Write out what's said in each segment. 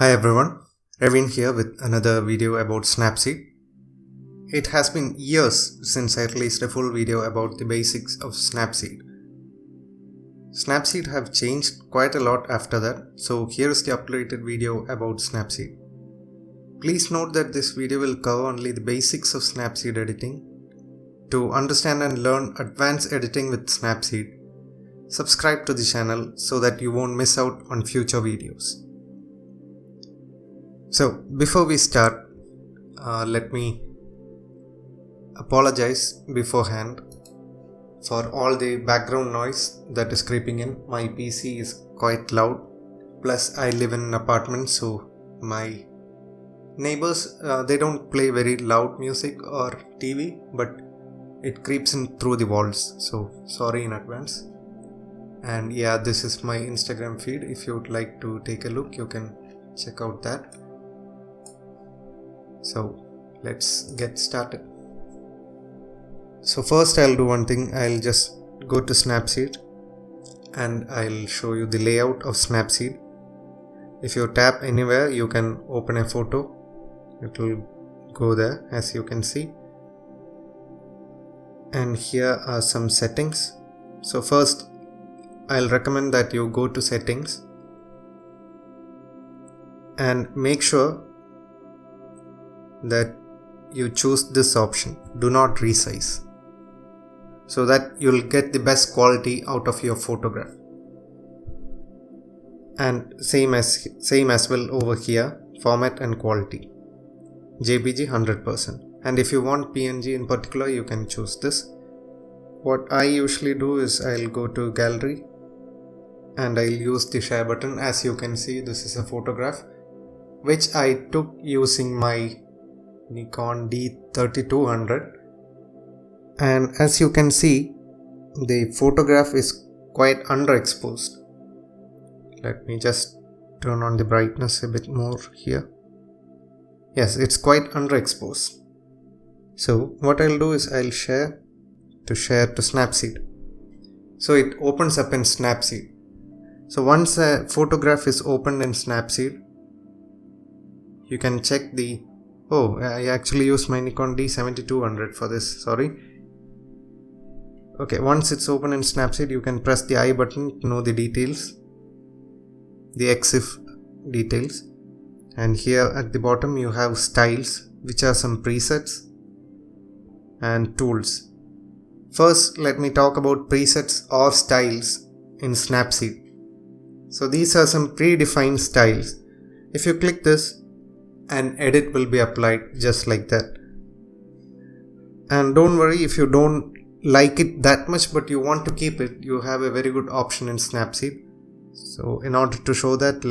Hi everyone, Ravin here with another video about Snapseed. It has been years since I released a full video about the basics of Snapseed. Snapseed have changed quite a lot after that, so here is the updated video about Snapseed. Please note that this video will cover only the basics of Snapseed editing. To understand and learn advanced editing with Snapseed, subscribe to the channel so that you won't miss out on future videos. So before we start, let me apologize beforehand for all the background noise that is creeping in. My PC is quite loud, plus I live in an apartment, so my neighbors, they don't play very loud music or TV, but it creeps in through the walls, so sorry in advance. And yeah, this is my Instagram feed. If you would like to take a look, you can check out that. So let's get started. So first I'll do one thing. I'll just go to Snapseed and I'll show you the layout of Snapseed. If you tap anywhere, you can open a photo. It will go there, as you can see. And here are some settings. So first I'll recommend that you go to settings and make sure that you choose this option, do not resize, so that you'll get the best quality out of your photograph. And same as well over here, format and quality, JPG 100%. And if you want PNG in particular, you can choose this. What I usually do is I'll go to gallery and I'll use the share button. As you can see, this is a photograph which I took using my Nikon D3200, and as you can see, the photograph is quite underexposed. Let me just turn on the brightness a bit more here. Yes, it's quite underexposed. So what I'll do is I'll share to Snapseed. So it opens up in Snapseed. So once a photograph is opened in Snapseed, you can check the I actually used my Nikon D7200 for this, sorry. Okay, once it's open in Snapseed, you can press the I button to know the details, the EXIF details. And here at the bottom you have styles, which are some presets, and tools. First, let me talk about presets or styles in Snapseed. So these are some predefined styles. If you click this, an edit will be applied just like that. And don't worry if you don't like it that much but you want to keep it, you have a very good option in Snapseed. So in order to show that,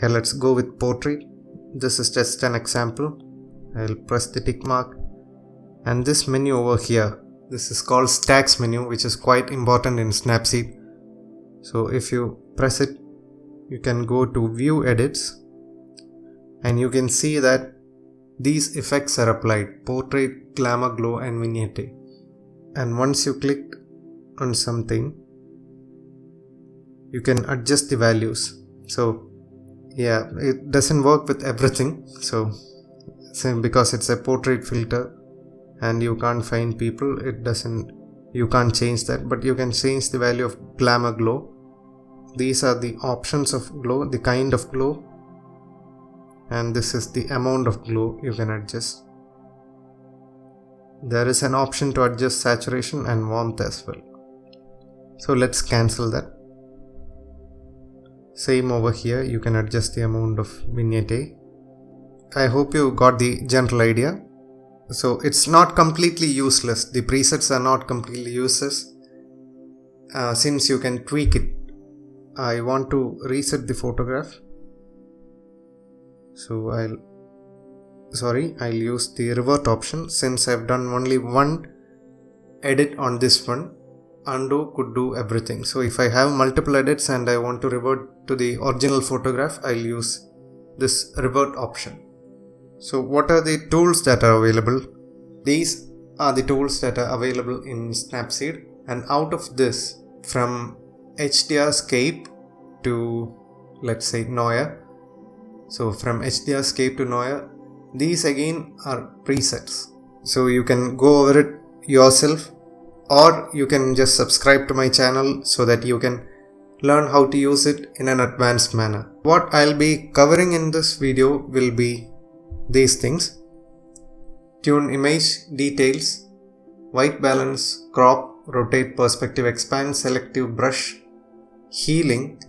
let's go with portrait. This is just an example. I'll press the tick mark, and this menu over here, this is called stacks menu, which is quite important in Snapseed. So if you press it, you can go to view edits and you can see that these effects are applied: portrait, glamour, glow and vignette. And once you click on something, you can adjust the values. So yeah, it doesn't work with everything, so because it's a portrait filter and you can't find people, you can't change that, but you can change the value of glamour, glow. These are the options of glow, the kind of glow, and this is the amount of glow you can adjust. There is an option to adjust saturation and warmth as well. So let's cancel that. Same over here, you can adjust the amount of vignette. I hope you got the general idea. So it's not completely useless. The presets are not completely useless since you can tweak it. I want to reset the photograph, so I'll use the revert option. Since I've done only one edit on this one, undo could do everything. So if I have multiple edits and I want to revert to the original photograph, I'll use this revert option. So what are the tools that are available? These are the tools that are available in Snapseed, and out of this, from HDR scape to let's say Noir. So from HDRscape to Noir, these again are presets. So you can go over it yourself, or you can just subscribe to my channel so that you can learn how to use it in an advanced manner. What I'll be covering in this video will be these things: tune image, details, white balance, crop, rotate, perspective, expand, selective brush, healing,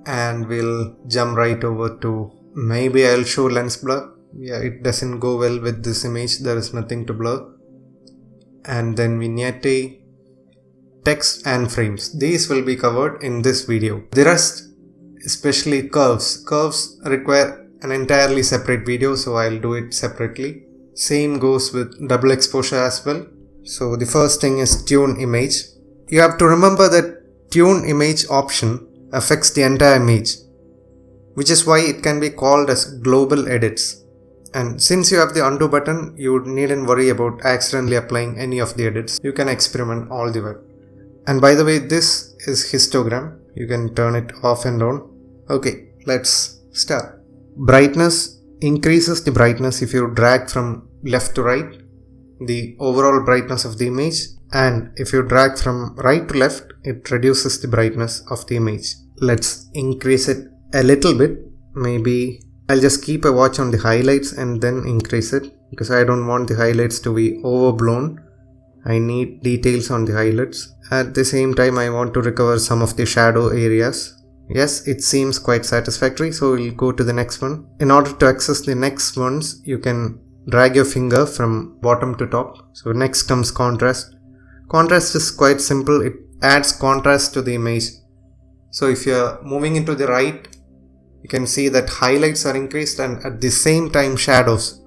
and we'll jump right over to, maybe I'll show lens blur. Yeah, it doesn't go well with this image, there is nothing to blur. And then vignette, text and frames. These will be covered in this video. The rest, especially curves require an entirely separate video, so I'll do it separately. Same goes with double exposure as well. So the first thing is tune image. You have to remember that tune image option affects the entire image, which is why it can be called as global edits. And since you have the undo button, you needn't worry about accidentally applying any of the edits. You can experiment all the way. And by the way, this is histogram. You can turn it off and on. Okay, let's start. Brightness increases the brightness if you drag from left to right, the overall brightness of the image. And if you drag from right to left, it reduces the brightness of the image. Let's increase it a little bit. Maybe I'll just keep a watch on the highlights and then increase it, because I don't want the highlights to be overblown. I need details on the highlights. At the same time, I want to recover some of the shadow areas. Yes, it seems quite satisfactory, so we'll go to the next one. In order to access the next ones, you can drag your finger from bottom to top. So next comes contrast. Contrast is quite simple. It adds contrast to the image. So if you're moving into the right, you can see that highlights are increased and at the same time shadows,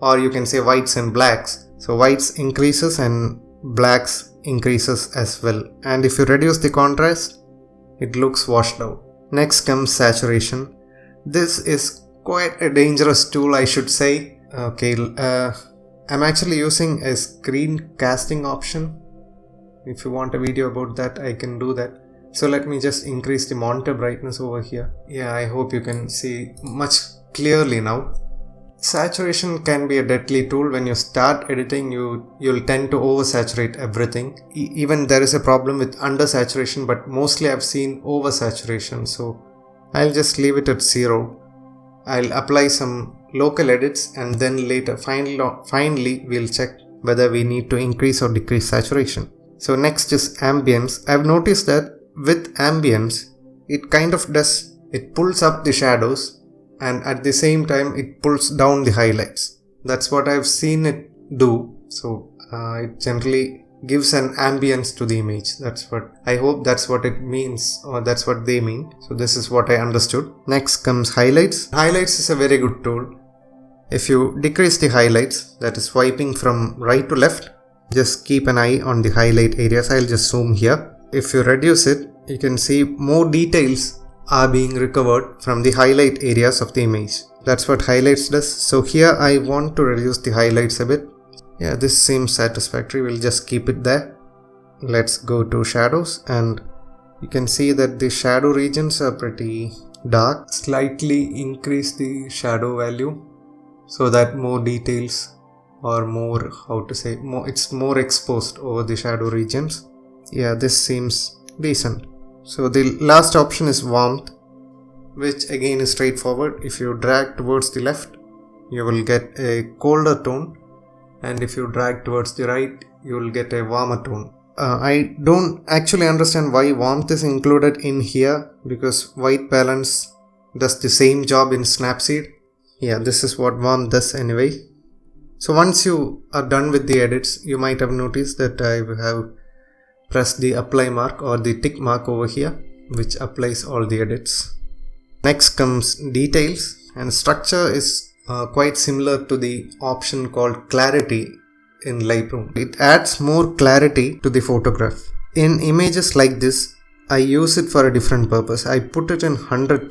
or you can say whites and blacks. So whites increases and blacks increases as well. And if you reduce the contrast, it looks washed out. Next comes saturation. This is quite a dangerous tool, I should say. Okay, I'm actually using a screen casting option. If you want a video about that, I can do that. So let me just increase the monitor brightness over here. Yeah, I hope you can see much clearly now. Saturation can be a deadly tool. When you start editing, you'll tend to oversaturate everything. Even there is a problem with undersaturation, but mostly I've seen oversaturation. So I'll just leave it at 0. I'll apply some local edits and then later finally we'll check whether we need to increase or decrease saturation. So next is ambience. I've noticed that with ambience, it pulls up the shadows and at the same time it pulls down the highlights. That's what I've seen it do. So it generally gives an ambience to the image. I hope that's what it means, or that's what they mean. So this is what I understood. Next comes highlights. Highlights is a very good tool. If you decrease the highlights, that is swiping from right to left, just keep an eye on the highlight areas. I'll just zoom here. If you reduce it, you can see more details are being recovered from the highlight areas of the image. That's what highlights does. So here I want to reduce the highlights a bit. Yeah, this seems satisfactory. We'll just keep it there. Let's go to shadows, and you can see that the shadow regions are pretty dark. Slightly increase the shadow value so that more details, or more, it's more exposed over the shadow regions. Yeah, this seems decent. So the last option is warmth, which again is straightforward. If you drag towards the left, you will get a colder tone, and if you drag towards the right, you will get a warmer tone. I don't actually understand why warmth is included in here, because white balance does the same job in Snapseed. Yeah, this is what warmth does anyway. So once you are done with the edits, you might have noticed that I have pressed the apply mark or the tick mark over here, which applies all the edits. Next comes details, and structure is quite similar to the option called clarity in Lightroom. It adds more clarity to the photograph. In images like this, I use it for a different purpose. I put it in 100%,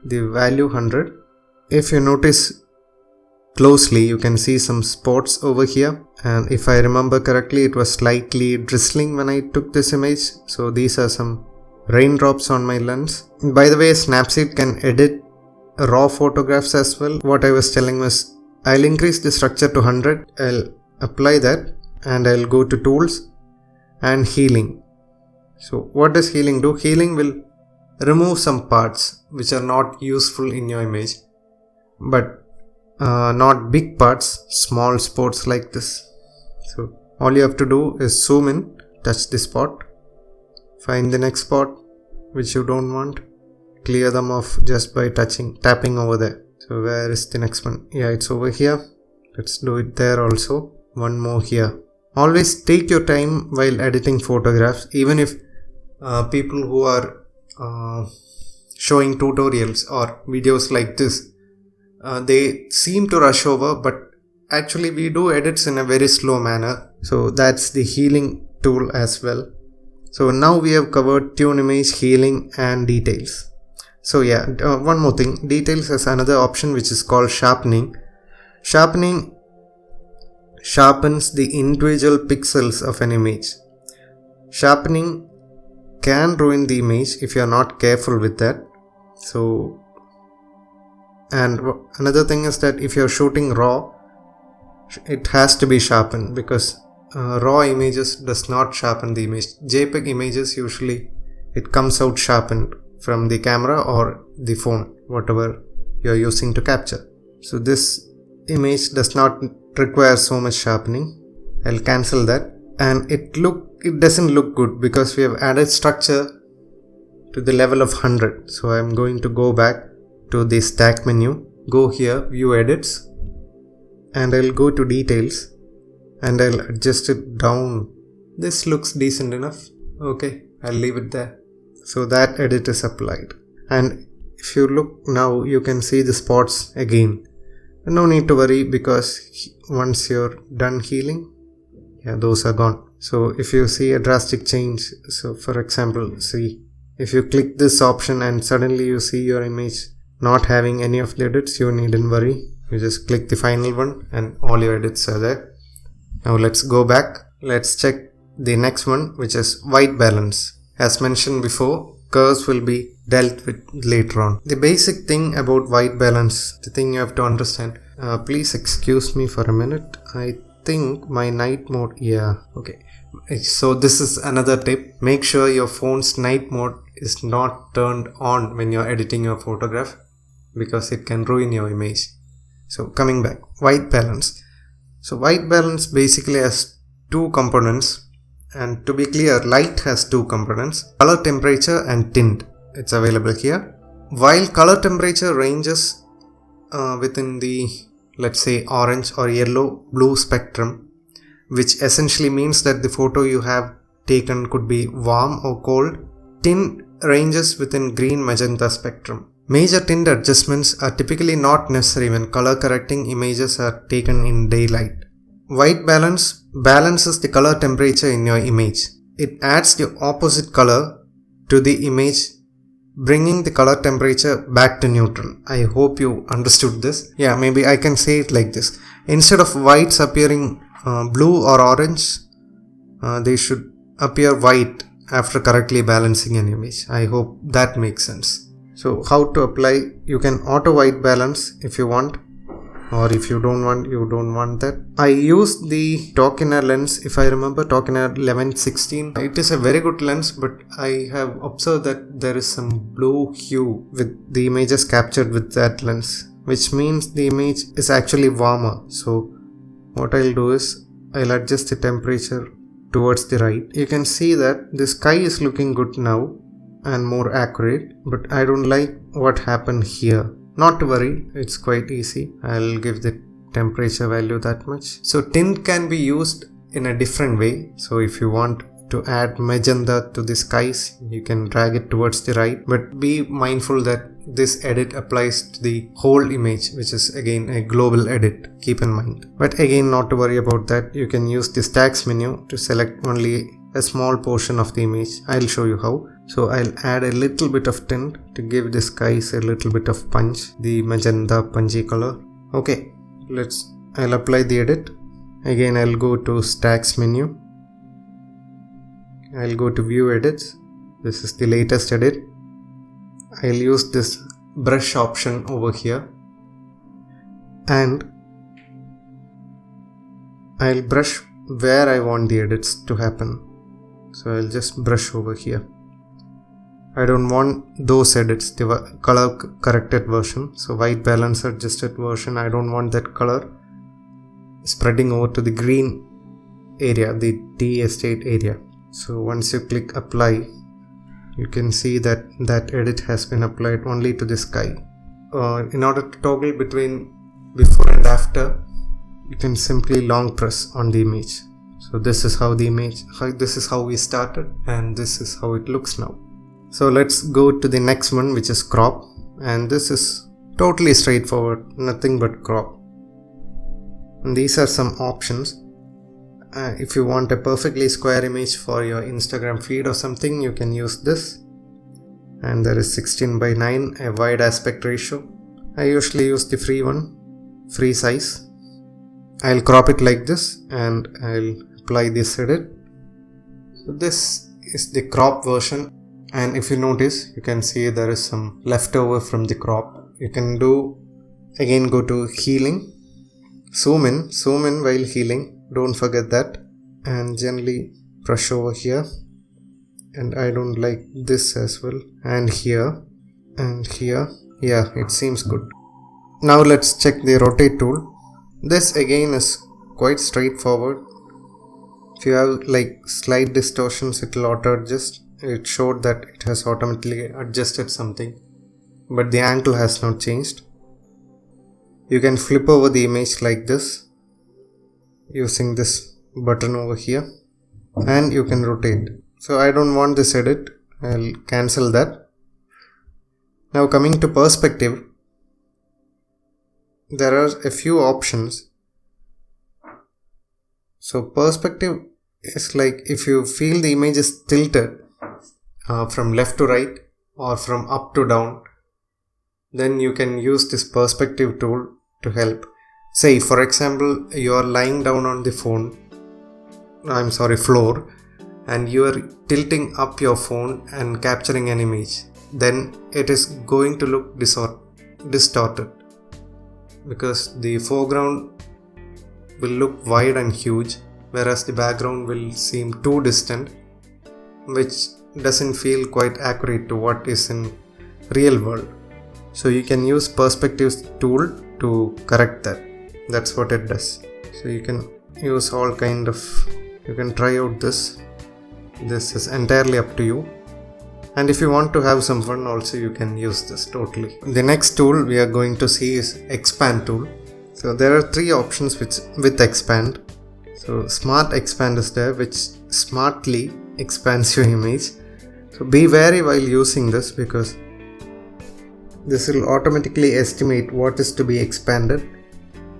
the value 100. If you notice closely, you can see some spots over here, and if I remember correctly, it was slightly drizzling when I took this image. So these are some raindrops on my lens. By the way, Snapseed can edit raw photographs as well. What I was telling was, I'll increase the structure to 100. I'll apply that and I'll go to tools and healing. So what does healing do? Healing will remove some parts which are not useful in your image, but not big parts, small spots like this. So all you have to do is zoom in, touch the spot, find the next spot which you don't want, clear them off just by tapping over there. So where is the next one? Yeah, it's over here. Let's do it there also. One more here. Always take your time while editing photographs, even if people who are showing tutorials or videos like this, they seem to rush over, but actually we do edits in a very slow manner. So that's the healing tool as well. So now we have covered tune image, healing and details. So yeah, one more thing, details has another option which is called sharpening. Sharpening sharpens the individual pixels of an image. Sharpening can ruin the image if you are not careful with that. So, and another thing is that if you are shooting raw, it has to be sharpened, because raw images does not sharpen the image. JPEG images usually it comes out sharpened from the camera or the phone, whatever you are using to capture. So this image does not require so much sharpening. I'll cancel that. And it doesn't look good because we have added structure to the level of 100. So I'm going to go back to the stack menu, go here, view edits, and I'll go to details and I'll adjust it down. This looks decent enough. Okay, I'll leave it there. So that edit is applied. And if you look now, you can see the spots again. No need to worry, because once you're done healing, yeah, those are gone. So if you see a drastic change, so for example, see, if you click this option and suddenly you see your image not having any of the edits, you needn't worry. You just click the final one and all your edits are there. Now let's go back. Let's check the next one, which is white balance. As mentioned before, curves will be dealt with later on. The basic thing about white balance, the thing you have to understand, please excuse me for a minute. I think my night mode, yeah, okay. So this is another tip. Make sure your phone's night mode is not turned on when you're editing your photograph, because it can ruin your image. So coming back, white balance. So white balance basically has two components. And to be clear, light has two components, color temperature and tint. It's available here. While color temperature ranges within the, let's say, orange or yellow blue spectrum, which essentially means that the photo you have taken could be warm or cold, tint ranges within green magenta spectrum. Major tint adjustments are typically not necessary when color correcting images are taken in daylight. White balance balances the color temperature in your image. It adds the opposite color to the image, bringing the color temperature back to neutral. I hope you understood this. Yeah, maybe I can say it like this. Instead of whites appearing blue or orange, they should appear white after correctly balancing an image. I hope that makes sense. So how to apply? You can auto white balance if you want, or if you don't want that. I use the Tokiner lens, if I remember, Tokiner 1116. It is a very good lens, but I have observed that there is some blue hue with the images captured with that lens, which means the image is actually warmer. So what I'll do is I'll adjust the temperature towards the right. You can see that the sky is looking good now and more accurate, but I don't like what happened here. Not to worry, it's quite easy. I'll give the temperature value that much. So tint can be used in a different way. So if you want to add magenta to the skies, you can drag it towards the right, but be mindful that this edit applies to the whole image, which is again a global edit, keep in mind. But again, not to worry about that. You can use the stacks menu to select only a small portion of the image. I'll show you how. So I'll add a little bit of tint to give the skies a little bit of punch, the magenta punchy color. Okay, I'll apply the edit. Again, I'll go to stacks menu. I'll go to view edits. This is the latest edit. I'll use this brush option over here and I'll brush where I want the edits to happen. So I'll just brush over here. I don't want those edits, the color corrected version. So white balance adjusted version, I don't want that color spreading over to the green area, the tea estate area. So once you click apply, you can see that that edit has been applied only to the sky. In order to toggle between before and after, you can simply long press on the image. So this is how the image, this is how we started, and this is how it looks now. So let's go to the next one, which is crop, and this is totally straightforward, nothing but crop. And these are some options. If you want a perfectly square image for your Instagram feed or something, you can use this. And there is 16:9, a wide aspect ratio. I usually use the free one, free size. I'll crop it like this and I'll apply this edit. So this is the crop version, and if you notice, you can see there is some leftover from the crop. You can go to healing, zoom in while healing. Don't forget that, and gently brush over here, and I don't like this as well, and here and here. Yeah, it seems good. Now let's check the rotate tool. This again is quite straightforward. If you have like slight distortions, it will auto adjust. It showed that it has automatically adjusted something, but the angle has not changed. You can flip over the image like this using this button over here, and you can rotate. So I don't want this edit, I'll cancel that. Now coming to perspective, there are a few options. So perspective is like if you feel the image is tilted from left to right or from up to down, then you can use this perspective tool to help. Say for example, you are lying down on the floor, and you are tilting up your phone and capturing an image, then it is going to look distorted because the foreground will look wide and huge, whereas the background will seem too distant, which doesn't feel quite accurate to what is in real world. So you can use perspective tool to correct that. That's what it does. So you can use all kind of, you can try out this. This is entirely up to you. And if you want to have some fun also, you can use this totally. The next tool we are going to see is expand tool. So there are three options with expand. So smart expand is there, which smartly expands your image. So be wary while using this, because this will automatically estimate what is to be expanded.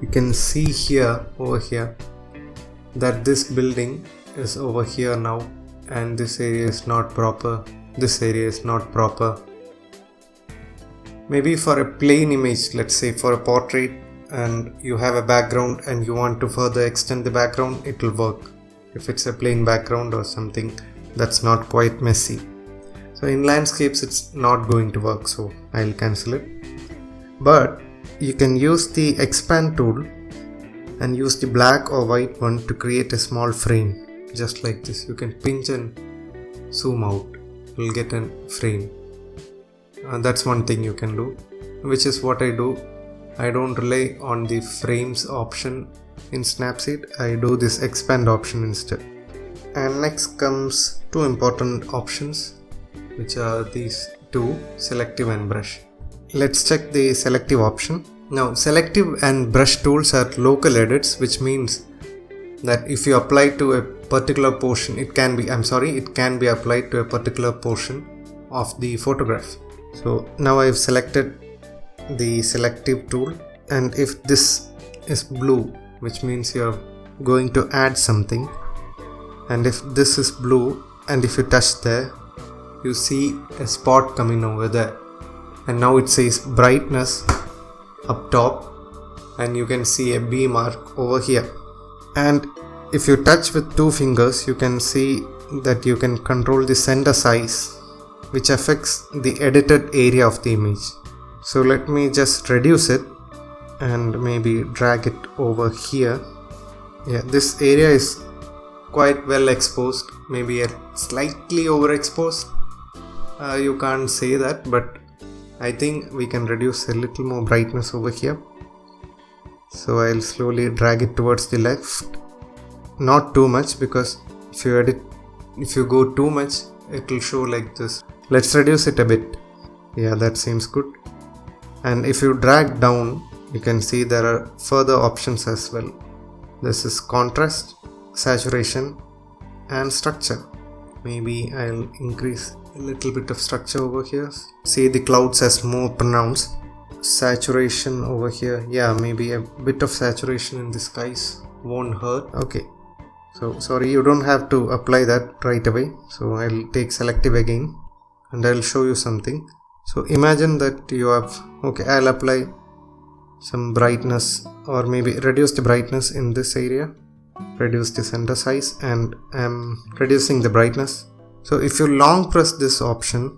You can see here, over here, that this building is over here now, and this area is not proper, this area is not proper. Maybe for a plain image, let's say for a portrait, and you have a background and you want to further extend the background, it will work. If it's a plain background or something that's not quite messy. So in landscapes it's not going to work, so I'll cancel it. But you can use the expand tool and use the black or white one to create a small frame, just like this. You can pinch and zoom out, you'll get a frame. That's one thing you can do, which is what I do. I don't rely on the frames option in Snapseed, I do this expand option instead. And next comes two important options, which are these two, selective and brush. Let's check the selective option. Now selective and brush tools are local edits, which means that if you apply to a particular portion, it can be applied to a particular portion of the photograph. So now I've selected the selective tool, and if this is blue, which means you're going to add something, and if this is blue and if you touch there, you see a spot coming over there, and now it says brightness up top, and you can see a B mark over here. And if you touch with two fingers, you can see that you can control the center size which affects the edited area of the image. So let me just reduce it and maybe drag it over here. Yeah, this area is quite well exposed, maybe a slightly overexposed. You can't say that, but I think we can reduce a little more brightness over here. So I'll slowly drag it towards the left, not too much, because if you go too much, it will show like this. Let's reduce it a bit. Yeah, that seems good. And if you drag down, you can see there are further options as well. This is contrast, saturation, and structure. Maybe I'll increase a little bit of structure over here. See the clouds as more pronounced. Saturation over here. Yeah, maybe a bit of saturation in the skies won't hurt. Okay. So sorry, you don't have to apply that right away. So I'll take selective again and I'll show you something. So imagine that you have, okay, I'll apply some brightness or maybe reduce the brightness in this area. Reduce the center size and I'm reducing the brightness. So if you long press this option,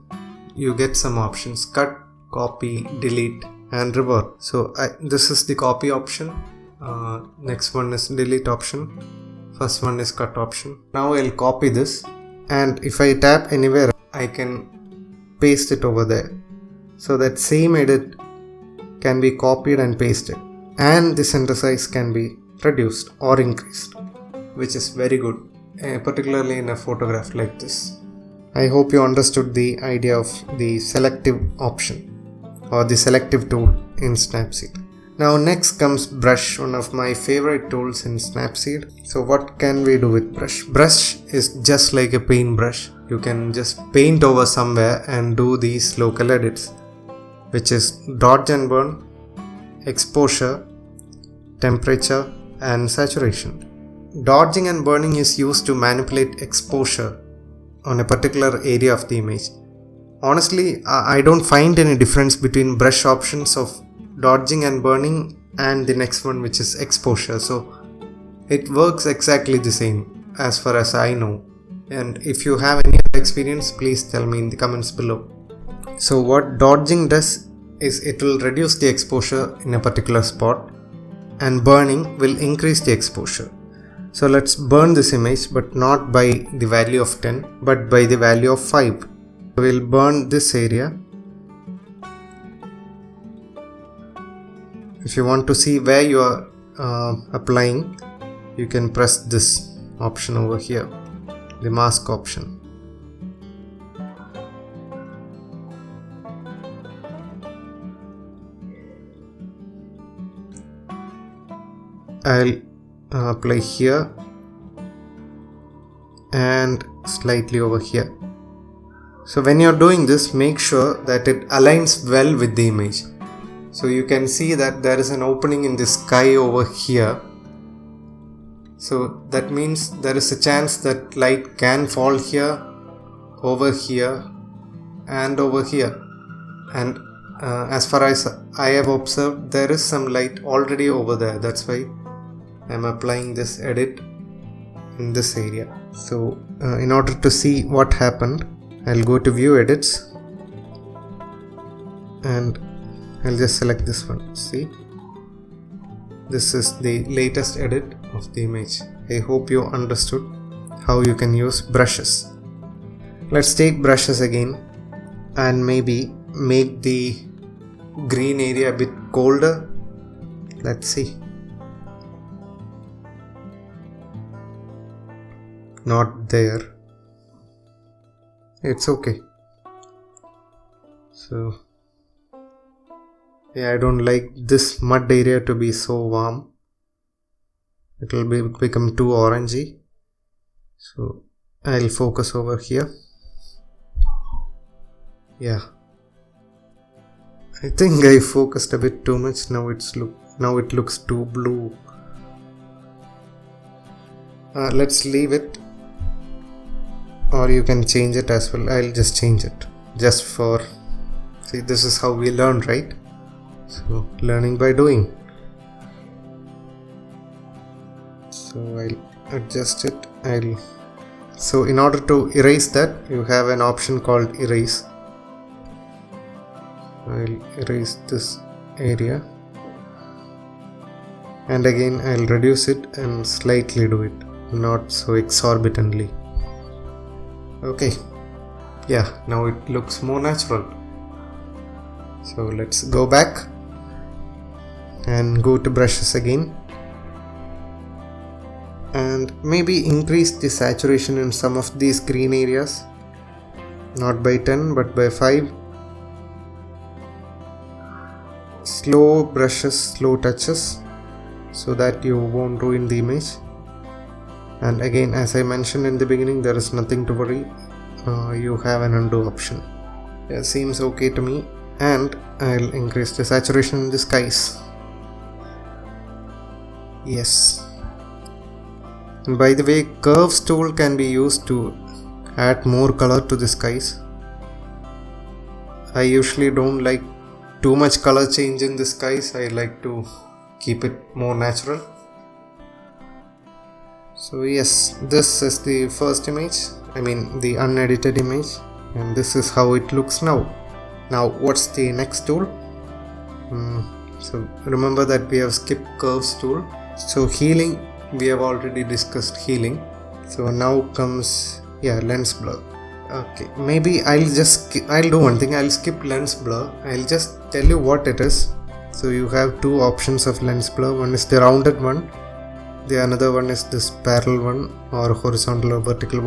you get some options: cut, copy, delete, and revert. So this is the copy option. Next one is delete option. First one is cut option. Now I'll copy this, and if I tap anywhere, I can paste it over there. So that same edit can be copied and pasted, and the center size can be reduced or increased, which is very good, particularly in a photograph like this. I hope you understood the idea of the selective option or the selective tool in Snapseed. Now next comes brush, one of my favorite tools in Snapseed. So what can we do with brush? Brush is just like a paintbrush. You can just paint over somewhere and do these local edits, which is dodge and burn, exposure, temperature, and saturation. Dodging and burning is used to manipulate exposure on a particular area of the image. Honestly, I don't find any difference between brush options of dodging and burning and the next one, which is exposure. So it works exactly the same as far as I know. And if you have any other experience, please tell me in the comments below. So what dodging does is it will reduce the exposure in a particular spot, and burning will increase the exposure. So let's burn this image, but not by the value of 10, but by the value of 5. We'll burn this area. If you want to see where you are applying, you can press this option over here, the mask option. I'll apply here and slightly over here. So when you're doing this, make sure that it aligns well with the image. So you can see that there is an opening in the sky over here. So that means there is a chance that light can fall here, over here, and over here. And as far as I have observed, there is some light already over there. That's why I'm applying this edit in this area. So in order to see what happened, I'll go to view edits and I'll just select this one. See, this is the latest edit of the image. I hope you understood how you can use brushes. Let's take brushes again and maybe make the green area a bit colder. Let's see. Not there. It's okay. So yeah, I don't like this mud area to be so warm. It will become too orangey. So I'll focus over here. Yeah, I think I focused a bit too much. Now it looks too blue. Let's leave it, or you can change it as well. I'll just change it just for, see, this is how we learn, right? So learning by doing. So I'll adjust it. I'll So in order to erase that, you have an option called erase. I'll erase this area, and again I'll reduce it and slightly do it, not so exorbitantly. Okay, yeah, now it looks more natural. So let's go back and go to brushes again, and maybe increase the saturation in some of these green areas, not by 10 but by 5. Slow brushes, slow touches, so that you won't ruin the image. And again, as I mentioned in the beginning, there is nothing to worry. You have an undo option. Yeah, seems okay to me. And I'll increase the saturation in the skies. Yes. And by the way, curves tool can be used to add more color to the skies. I usually don't like too much color change in the skies. I like to keep it more natural. So yes, this is the first image, the unedited image, and this is how it looks now. Now what's the next tool? So remember that we have skipped curves tool. So healing, we have already discussed healing. So now comes lens blur. Okay, maybe I'll do one thing. I'll skip lens blur. I'll just tell you what it is. So you have two options of lens blur. One is the rounded one. The another one is this parallel one, or horizontal or vertical.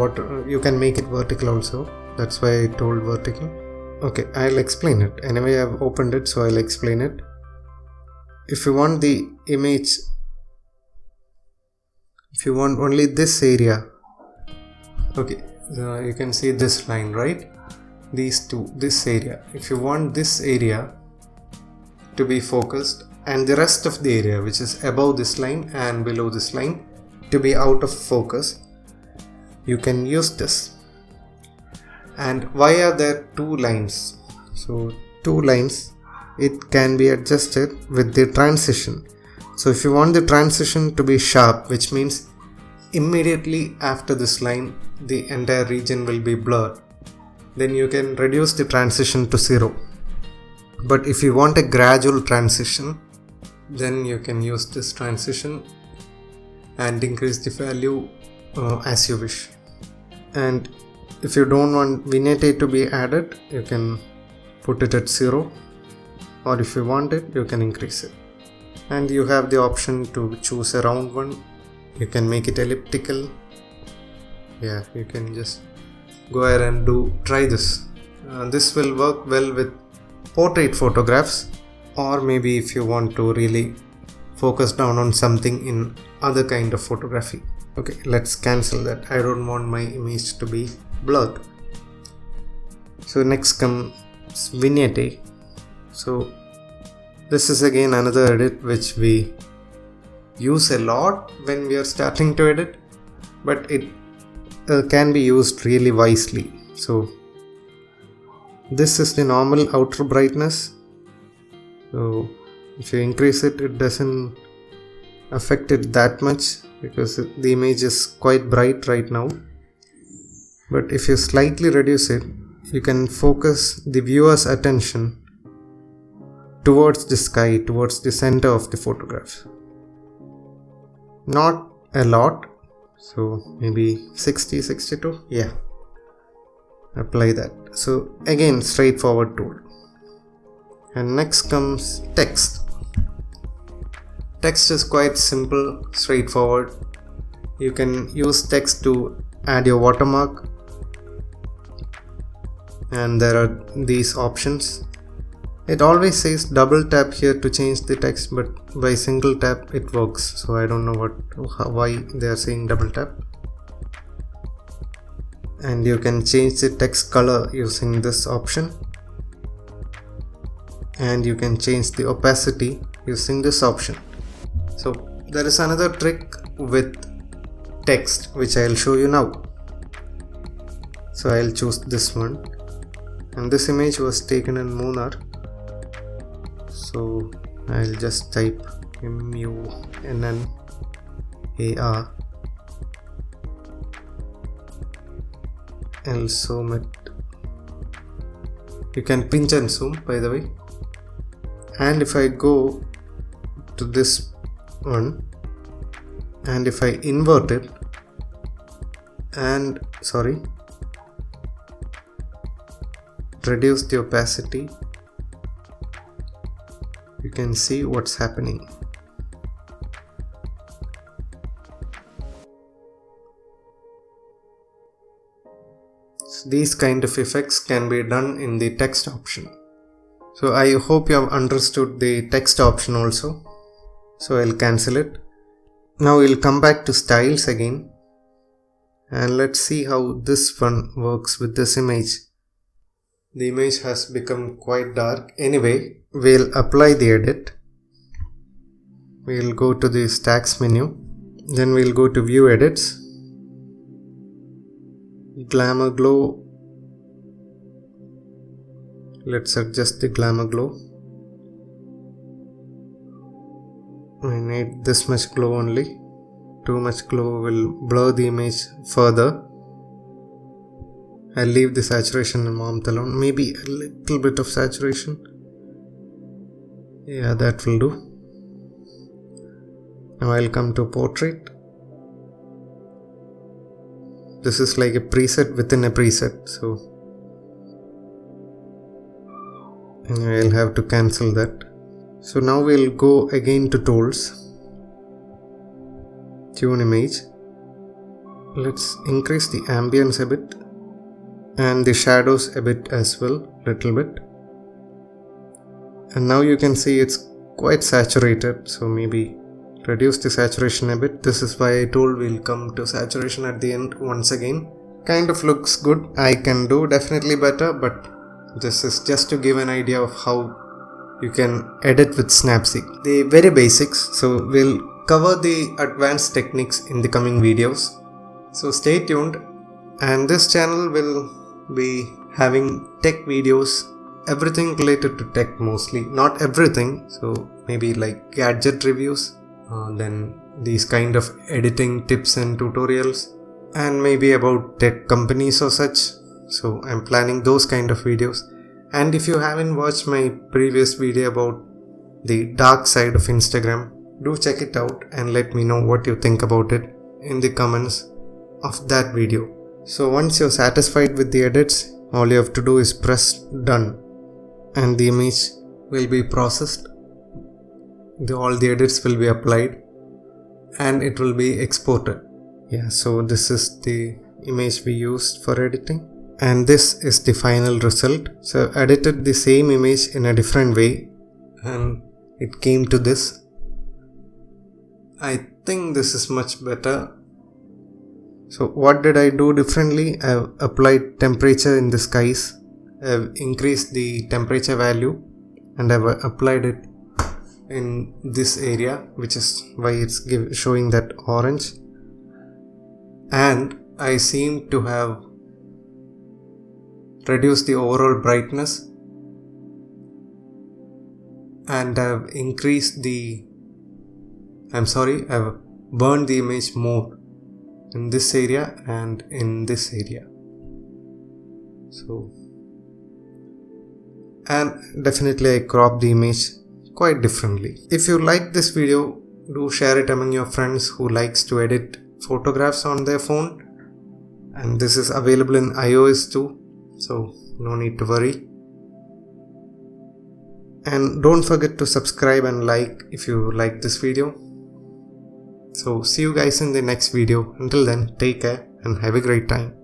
You can make it vertical also. That's why I told vertical. Okay, I'll explain it. Anyway, I've opened it, so I'll explain it. If you want the image, if you want only this area, okay. You can see this line, right? These two, this area. If you want this area to be focused and the rest of the area, which is above this line and below this line, to be out of focus, you can use this. And why are there two lines? So two lines, it can be adjusted with the transition. So if you want the transition to be sharp, which means immediately after this line the entire region will be blurred, then you can reduce the transition to 0. But if you want a gradual transition, then you can use this transition and increase the value as you wish. And if you don't want vignette to be added, you can put it at 0, or if you want it, you can increase it. And you have the option to choose a round one. You can make it elliptical. Yeah, you can just go ahead and try this. This will work well with portrait photographs, or maybe if you want to really focus down on something in other kind of photography. Okay, let's cancel that. I don't want my image to be blurred. So next comes vignette. So this is again another edit which we use a lot when we are starting to edit, but it can be used really wisely. So this is the normal outer brightness. So if you increase it, it doesn't affect it that much because the image is quite bright right now. But if you slightly reduce it, you can focus the viewer's attention towards the sky, towards the center of the photograph. Not a lot, so maybe 60, 62, yeah. Apply that. So again, straightforward tool. And next comes text. Text is quite simple, straightforward. You can use text to add your watermark, and there are these options. It always says double tap here to change the text, but by single tap it works. So I don't know why they are saying double tap. And you can change the text color using this option, and you can change the opacity using this option. So there is another trick with text which I'll show you now. So I'll choose this one, and this image was taken in Munnar. So I'll just type MUNNAR. I'll zoom it. You can pinch and zoom, by the way. And if I go to this one and if I invert it and reduce the opacity, you can see what's happening. These kind of effects can be done in the text option. So I hope you have understood the text option also. So I'll cancel it. Now we'll come back to styles again. And let's see how this one works with this image. The image has become quite dark. Anyway, we'll apply the edit. We'll go to the stacks menu. Then we'll go to view edits. Glamour glow. Let's adjust the glamour glow. I need this much glow only. Too much glow will blur the image further. I'll leave the saturation and warmth alone. Maybe a little bit of saturation. Yeah, that will do. Now I'll come to portrait. This is like a preset within a preset, so I'll have to cancel that. So now we'll go again to tools, tune image. Let's increase the ambience a bit and the shadows a bit as well, little bit. And now you can see it's quite saturated, so maybe reduce the saturation a bit. This is why I told we'll come to saturation at the end once again. Kind of looks good. I can do definitely better, but this is just to give an idea of how you can edit with Snapseed. The very basics. So we'll cover the advanced techniques in the coming videos. So stay tuned. And this channel will be having tech videos. Everything related to tech mostly. Not everything. So maybe like gadget reviews. Then these kind of editing tips and tutorials, and maybe about tech companies or such. So I'm planning those kind of videos. And if you haven't watched my previous video about the dark side of Instagram, do check it out and let me know what you think about it in the comments of that video. So once you're satisfied with the edits, all you have to do is press done and the image will be processed. All the edits will be applied and it will be exported. Yeah, so this is the image we used for editing and this is the final result. So I edited the same image in a different way and it came to this. I think this is much better. So what did I do differently? I've applied temperature in the skies. I've increased the temperature value and I've applied it in this area, which is why it's showing that orange. And I seem to have reduced the overall brightness and I've increased the I've burned the image more in this area and in this area. So, and definitely I cropped the image quite differently. If you like this video, do share it among your friends who likes to edit photographs on their phone. And this is available in iOS too, so no need to worry. And don't forget to subscribe and like if you like this video. So see you guys in the next video. Until then, take care and have a great time.